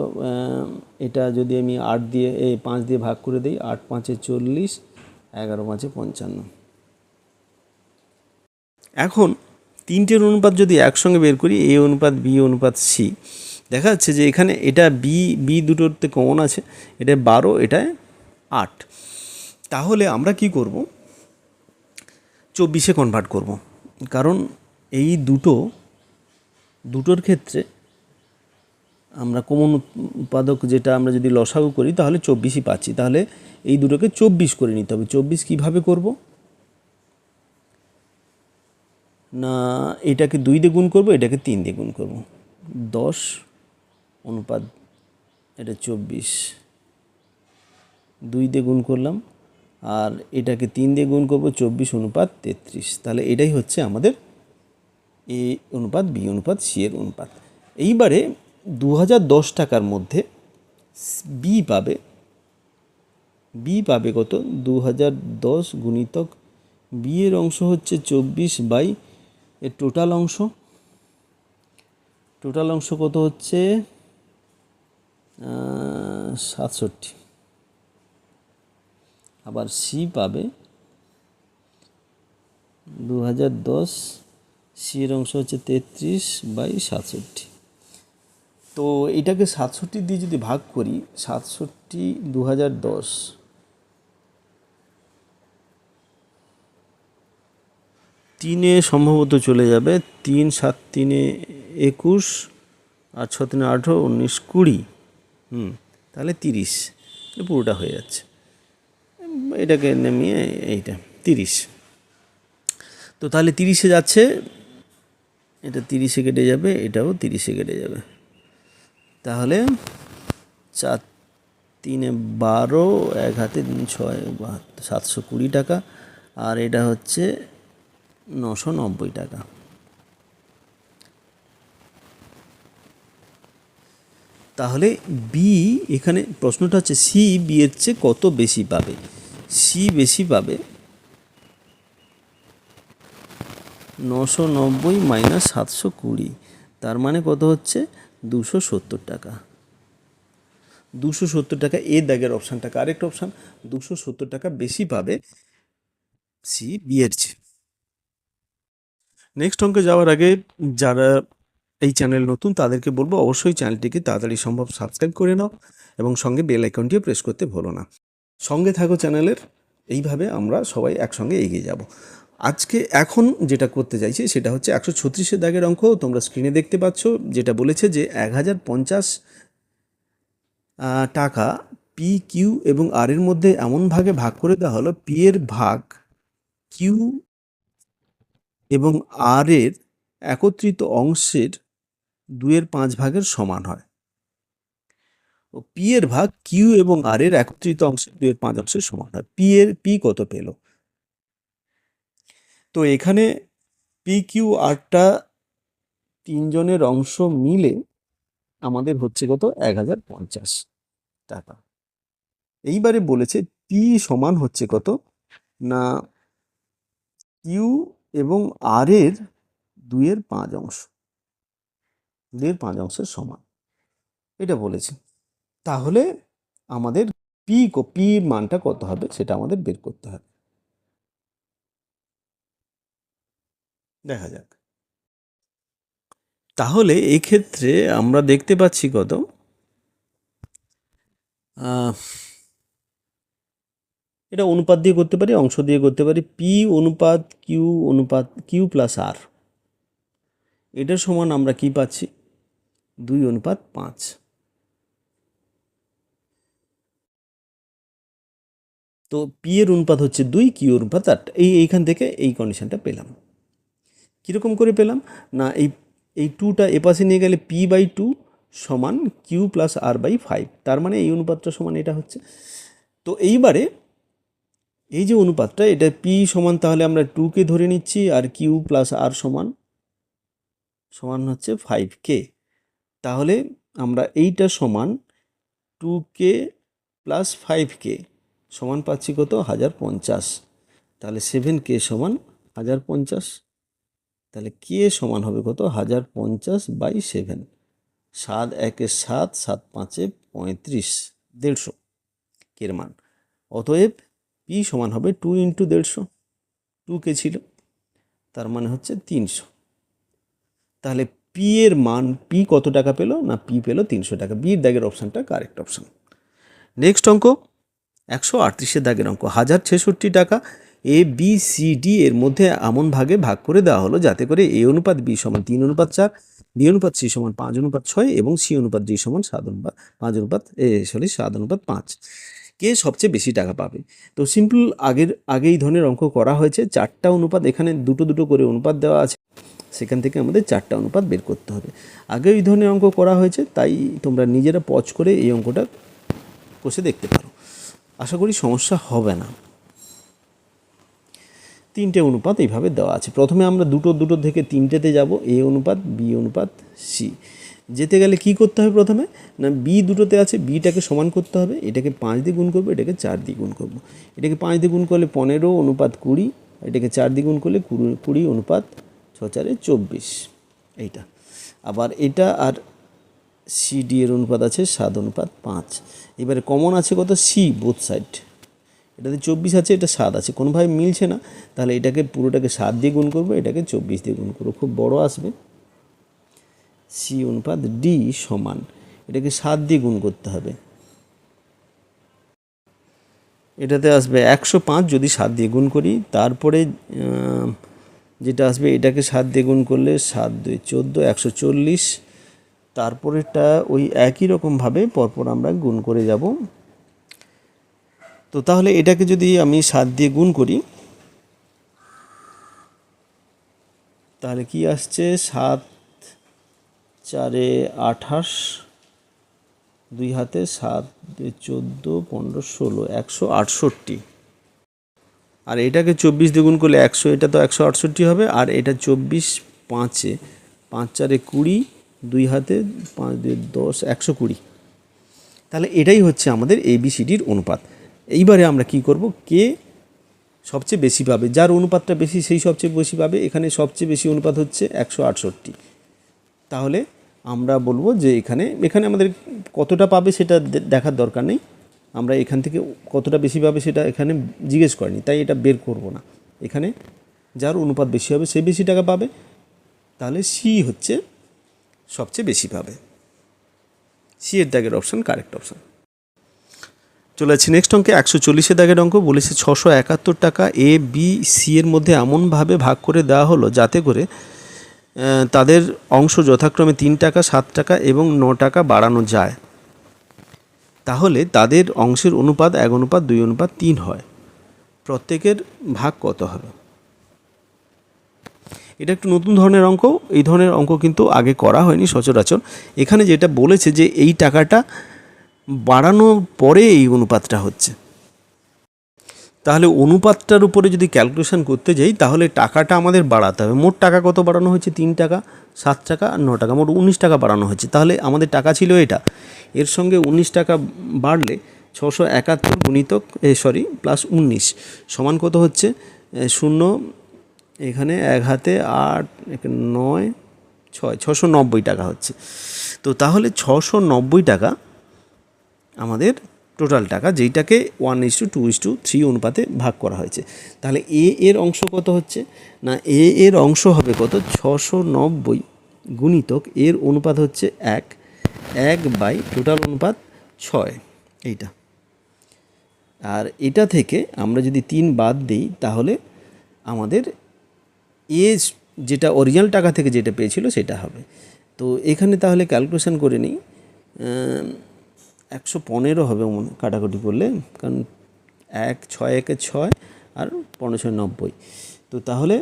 এটা যদি আমি 8 দিয়ে 5 দিয়ে ভাগ করে দিই, 8 5 40, 11 5 55। এখন তিনটের অনুপাত যদি একসঙ্গে বের করি, এ অনুপাত বি অনুপাত সি, দেখা যাচ্ছে যে এখানে এটা বি দুটোতে কমন আছে, এটা 12, এটায় 8। তাহলে আমরা কি করব, 24-এ কনভার্ট করব। কারণ এই দুটোর ক্ষেত্রে আমরা কমন উৎপাদক যেটা আমরা যদি লসাগু করি তাহলে 24ই পাচ্ছি। তাহলে এই দুটোকে 24 করে নিতে হবে। 24 কীভাবে করব না, এটাকে 2 দিয়ে গুণ করব, এটাকে 3 দিয়ে গুণ করব। 10 অনুপাত এটা 24, 2 দিয়ে গুণ করলাম, আর এটাকে 3 দিয়ে গুণ করব, 24 অনুপাত 33। তাহলে এটাই হচ্ছে আমাদের এ অনুপাত বি অনুপাত সি এর অনুপাত। এইবারে 2010 টাকার মধ্যে বি পাবে কত 2010 গুণিতক বি এর অংশ হচ্ছে 24 বাই এর টোটাল অংশ কত হচ্ছে 67। আবার সি পাবে 2010 সি এর অংশ হচ্ছে 33 বাই 67। তো এটাকে 67 দিয়ে যদি ভাগ করি, 67 2010, তিনে সম্ভবত চলে যাবে, 3 7 3 21 আর 6 3 18 19 20, তাহলে 30, পুরোটা হয়ে যাচ্ছে। এটাকে নামিয়ে এইটা 30, তো তাহলে 30-এ যাচ্ছে, এটা 30-এ কেটে যাবে, এটাও 30-এ কেটে যাবে, তাহলে 4 3 12, 1 হাতে 6 720 টাকা, আর এটা হচ্ছে 990 টাকা। তাহলে বি, এখানে প্রশ্নটা হচ্ছে সি বি এর চেয়ে কত বেশি পাবে। সি বেশি পাবে 990 মাইনাস 720, তার মানে কত হচ্ছে 270 টাকা। 270 টাকা এ দাগের অপশানটা কারেক্ট অপশান, 270 টাকা বেশি পাবে সি বি এর চেয়ে। নেক্সট অঙ্কে যাওয়ার আগে যারা এই চ্যানেল নতুন তাদেরকে বলবো অবশ্যই চ্যানেলটিকে তাড়াতাড়ি সম্ভব সাবস্ক্রাইব করে নাও এবং সঙ্গে বেল আইকনটিও প্রেস করতে ভুলো না। সঙ্গে থাকো চ্যানেলের, এইভাবে আমরা সবাই একসঙ্গে এগিয়ে যাব। আজকে এখন যেটা করতে চাইছি সেটা হচ্ছে 136-এর দাগের অঙ্ক, তোমরা স্ক্রিনে দেখতে পাচ্ছ, যেটা বলেছে যে 1050 টাকা পি কিউ এবং আর এর মধ্যে এমন ভাগে ভাগ করে দেওয়া হলো পি এর ভাগ কিউ এবং আর এর একত্রিত অংশের 2/5 ভাগের সমান হয়। ও পি এর ভাগ কিউ এবং আর এর একত্রিত অংশের 2/5 অংশের সমান হয়। পি কত পেল? তো এখানে পি কিউ আরটা তিনজনের অংশ মিলে আমাদের হচ্ছে কত? 1050 টাকা। এইবারে বলেছে পি সমান হচ্ছে কত না কিউ এবং আর এর 2/5 অংশ, 2/5 অংশের সমান, এটা বলেছে। তাহলে আমাদের পি মানটা কত হবে সেটা আমাদের বের করতে হবে। দেখা যাক। তাহলে এক্ষেত্রে আমরা দেখতে পাচ্ছি কত, এটা অনুপাত দিয়ে করতে পারি, অংশ দিয়ে করতে পারি। পি অনুপাত কিউ প্লাস আর, এটার সমান আমরা কি পাচ্ছি? 2/5। তো পি এর অনুপাত হচ্ছে 2, কিউ অনুপাত 8। এইখান থেকে এই কন্ডিশনটা পেলাম। কীরকম করে পেলাম না, এই 2টা এপাশে নিয়ে গেলে p/2 সমান কিউ প্লাস r/5, তার মানে এই অনুপাতটা সমান এটা হচ্ছে। তো এইবারে এই যে অনুপাতটা, এটা পি সমান, তাহলে আমরা 2কে ধরে নিচ্ছি, আর কিউ প্লাস আর সমান হচ্ছে 5k। তাহলে আমরা এইটা সমান 2k প্লাস 5k সমান পাচ্ছি কত? 1050। তাহলে 7k সমান 1050, তাহলে কে সমান হবে কত? 1050/7। 7 1 7, 7 5 35, 150 কের মান। অতএব পি সমান হবে 2 × 150, 2কে ছিল, তার মানে হচ্ছে 300। তাহলে পি এর মান, পি কত টাকা পেল না, পি পেল 300 টাকা। বির দাগের অপশানটা কারেক্ট অপশান। নেক্সট অঙ্ক 138-এর দাগের অঙ্ক। 1066 টাকা এ বি সি ডি এর মধ্যে এমন ভাগে ভাগ করে দেওয়া হলো যাতে করে এ অনুপাত বি সমান 3/4, বি অনুপাত সি সমান 5/6 এবং সি অনুপাত ডি সমান 7/5। কে সবচেয়ে বেশি টাকা পাবে? তো সিম্পল আগে এই ধরনের অঙ্ক করা হয়েছে। 4টা অনুপাত, এখানে দুটো করে অনুপাত দেওয়া আছে, সেখান থেকে আমাদের 4টা অনুপাত বের করতে হবে। আগে এই ধরনের অঙ্ক করা হয়েছে, তাই তোমরা নিজেরা পজ করে এই অঙ্কটা কষে দেখতে পারো, আশা করি সমস্যা হবে না। 3টে অনুপাত এইভাবে দেওয়া আছে। প্রথমে আমরা দুটো থেকে 3টেতে যাব, এ অনুপাত বি অনুপাত সি। যেতে গেলে কি করতে হবে? প্রথমে না বি দুটোতে আছে, বিটাকে সমান করতে হবে, এটাকে 5 দিয়ে গুণ করবো, এটাকে 4 দিয়ে গুণ করবো। এটাকে 5 দিয়ে গুণ করলে 15/20, এটাকে 4 দিয়ে গুণ করলে 20/6×4=24, এইটা। আবার এটা আর সি ডি এর অনুপাত আছে 7/5। এবারে কমন আছে কত? সি বোথ সাইড, এটাতে 24 আছে, এটা 7 আছে, কোনোভাবে মিলছে না, তাহলে এটাকে পুরোটাকে 7 দিয়ে গুণ করবো, এটাকে 24 দিয়ে গুণ করবো, খুব বড় আসবে। সি অনুপাত ডি সমান, এটাকে 7 দিয়ে গুণ করতে হবে, এটাতে আসবে 105 যদি 7 দিয়ে গুণ করি। তারপরে যেটা আসবে এটাকে 7 দিয়ে গুণ করলে 7 2 14, 140। তারপরেরটা ওই একই রকমভাবে পরপর আমরা গুণ করে যাব। তো তাহলে এটাকে যদি আমি 7 দিয়ে গুণ করি তাহলে কি আসছে, 7 4 28, 2 হাতে 7 2 14 15 16, 168। আর এটাকে 24 দিয়ে গুণ করলে 100, এটা তো 168 হবে। আর এটা 24 5-এ 5 4 20, 2 হাতে 5 2 10, 120। তাহলে এটাই হচ্ছে আমাদের এবিসিডির অনুপাত। এইবারে আমরা কি করব, কে সবচেয়ে বেশি পাবে, যার অনুপাতটা বেশি সেই সবচেয়ে বেশি পাবে। এখানে সবচেয়ে বেশি অনুপাত হচ্ছে 168। তাহলে আমরা বলবো যে এখানে আমাদের কতটা পাবে সেটা দেখার দরকার নেই, আমরা এখান থেকে কতটা বেশি পাবে সেটা এখানে জিজ্ঞেস করিনি, তাই এটা বের করব না। এখানে যার অনুপাত বেশি হবে সে বেশি টাকা পাবে, তাহলে সি হচ্ছে সবচেয়ে বেশি পাবে। সি এর দাগের অপশান কারেক্ট অপশান। চলে যাচ্ছি নেক্সট অঙ্কে। 140 দাগের অঙ্ক বলেছে 671 টাকা এ বি সি এর মধ্যে এমনভাবে ভাগ করে দেওয়া হলো যাতে করে তাদের অংশ যথাক্রমে 3 টাকা 7 টাকা এবং 9 টাকা বাড়ানো যায়। তাহলে তাদের অংশের অনুপাত 1:2:3 হয়। প্রত্যেকের ভাগ কত হবে? এটা একটু নতুন ধরনের অঙ্ক। এই ধরনের অঙ্ক কিন্তু আগে করা হয়নি সচরাচর। এখানে যেটা বলেছে যে এই টাকাটা বাড়ানোর পরে এই অনুপাতটা হচ্ছে। তাহলে অনুপাতটার উপরে যদি ক্যালকুলেশন করতে যাই তাহলে টাকাটা আমাদের বাড়াতে হবে। মোট টাকা কত বাড়ানো হয়েছে? 3 টাকা 7 টাকা আর 9 টাকা, মোট 19 টাকা বাড়ানো হয়েছে। তাহলে আমাদের টাকা ছিল এটা, এর সঙ্গে 19 টাকা বাড়লে 671 গুণিতক প্লাস 19 সমান কত হচ্ছে? 0 এখানে 1 হাতে 8 9 6 690 টাকা হচ্ছে। তো তাহলে 690 টাকা আমাদের টোটাল টাকা, যেইটাকে 1:2:3 অনুপাতে ভাগ করা হয়েছে। তাহলে এ এর অংশ কত হচ্ছে না, এ এর অংশ হবে কত? 690 গুণিতক এর অনুপাত হচ্ছে 1 বাই টোটাল অনুপাত 6, এইটা। আর এটা থেকে আমরা যদি 3 বাদ দিই তাহলে আমাদের এ যেটা অরিজিনাল টাকা থেকে যেটা পেয়েছিল সেটা হবে। তো এখানে তাহলে ক্যালকুলেশন করে নিই, 115 হবে কাটাকুটি করলে, কারণ 6 1 6 আর 15 6 90। তো তাহলে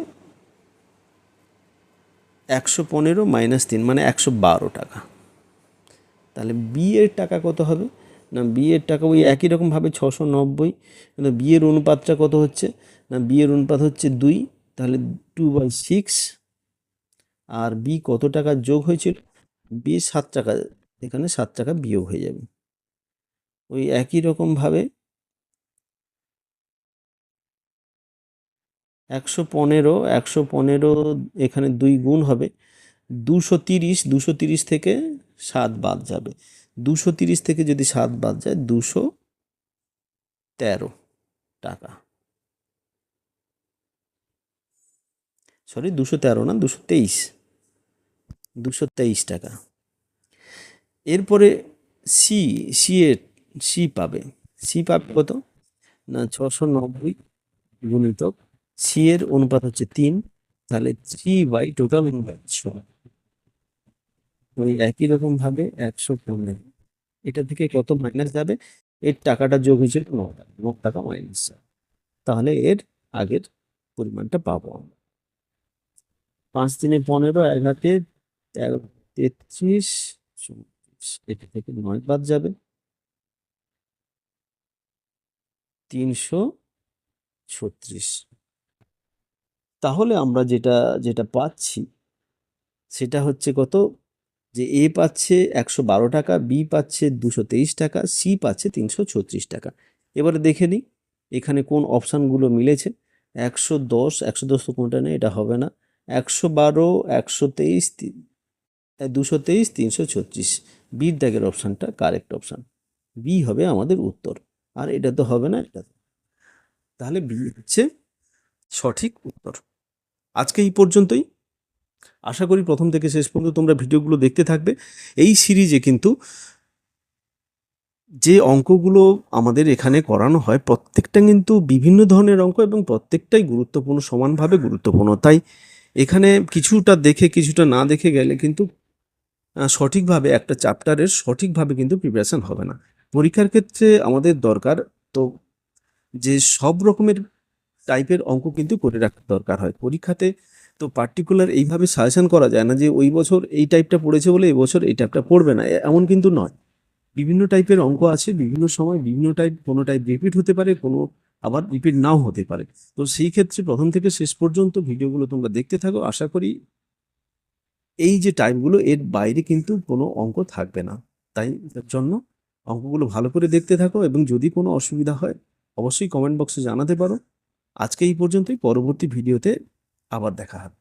115 মাইনাস 3 মানে 112 টাকা। তাহলে বি এর টাকা কত হবে না, বি এর টাকা ওই একই রকমভাবে 690, কিন্তু বি এর অনুপাতটা কত হচ্ছে না, বি এর অনুপাত হচ্ছে 2, তাহলে 2/6। আর বি কত টাকা যোগ হয়েছিল? বি 7 টাকা, এখানে 7 টাকা বিয়োগ হয়ে যাবে। ওই একই রকমভাবে 115 এখানে 2 গুণ হবে 230 থেকে 7 বাদ যাবে। 230 থেকে যদি 7 বাদ যায় 213 টাকা, 213 না 223 টাকা। এরপরে সি পাবে কত না, 690 গুণিতক সি এর অনুপাত হচ্ছে 3, তাহলে 3 বাই টোটাল অনুপাত 6। ওই একই রকম ভাবে 115, এটা থেকে কত মাইনাস যাবে? এর টাকাটা যোগ হয়েছিল 9 টাকা, 9 টাকা মাইনাস, তাহলে এর আগের পরিমাণটা পাবো আমরা। 5 3 15, 1 হাতে 13 33 34, এটা থেকে 9 বাদ যাবে, 336। তাহলে আমরা যেটা পাচ্ছি সেটা হচ্ছে কত, যে এ পাচ্ছে 112 টাকা, বি পাচ্ছে 223 টাকা, সি পাচ্ছে 336 টাকা। এবারে দেখে নিই এখানে কোন অপশানগুলো মিলেছে। 110 তো কোনটা নেই, এটা হবে না। 112 123 223 336, বির দাগের অপশানটা কারেক্ট অপশান, বি হবে আমাদের উত্তর। আর এটা তো হবে না, এটা, তাহলে বি হচ্ছে সঠিক উত্তর। আজকে এই পর্যন্তই। আশা করি প্রথম থেকে শেষ পর্যন্ত তোমরা ভিডিওগুলো দেখতে থাকবে। এই সিরিজে কিন্তু যে অঙ্কগুলো আমাদের এখানে করানো হয় প্রত্যেকটা কিন্তু বিভিন্ন ধরনের অঙ্ক এবং প্রত্যেকটাই গুরুত্বপূর্ণ, সমানভাবে গুরুত্বপূর্ণ। তাই এখানে কিছুটা দেখে কিছুটা না দেখে গেলে কিন্তু সঠিকভাবে একটা চ্যাপ্টারের সঠিকভাবে কিন্তু প্রিপারেশন হবে না। পরীক্ষার ক্ষেত্রে আমাদের দরকার তো যে সব রকমের টাইপের অঙ্ক কিন্তু করে রাখা দরকার হয়। পরীক্ষাতে তো পার্টিকুলার এইভাবে সাজেশন করা যায় না যে ওই বছর এই টাইপটা পড়েছে বলে এই বছর এই টাইপটা পড়বে না, এমন কিন্তু নয়। বিভিন্ন টাইপের অঙ্ক আছে, বিভিন্ন সময় বিভিন্ন টাইপ, কোনো টাইপ রিপিট হতে পারে, কোনো আবার রিপিট নাও হতে পারে। তো সেই ক্ষেত্রে প্রথম থেকে শেষ পর্যন্ত ভিডিওগুলো তোমরা দেখতে থাকো। আশা করি এই যে টাইপগুলো এর বাইরে কিন্তু কোনো অঙ্ক থাকবে না। তাই তার জন্য অঙ্কগুলো ভালো করে দেখতে থাকো এবং যদি কোনো অসুবিধা হয় অবশ্যই কমেন্ট বক্সে জানাতে পারো। আজকে এই পর্যন্তই, পরবর্তী ভিডিওতে আবার দেখা হবে।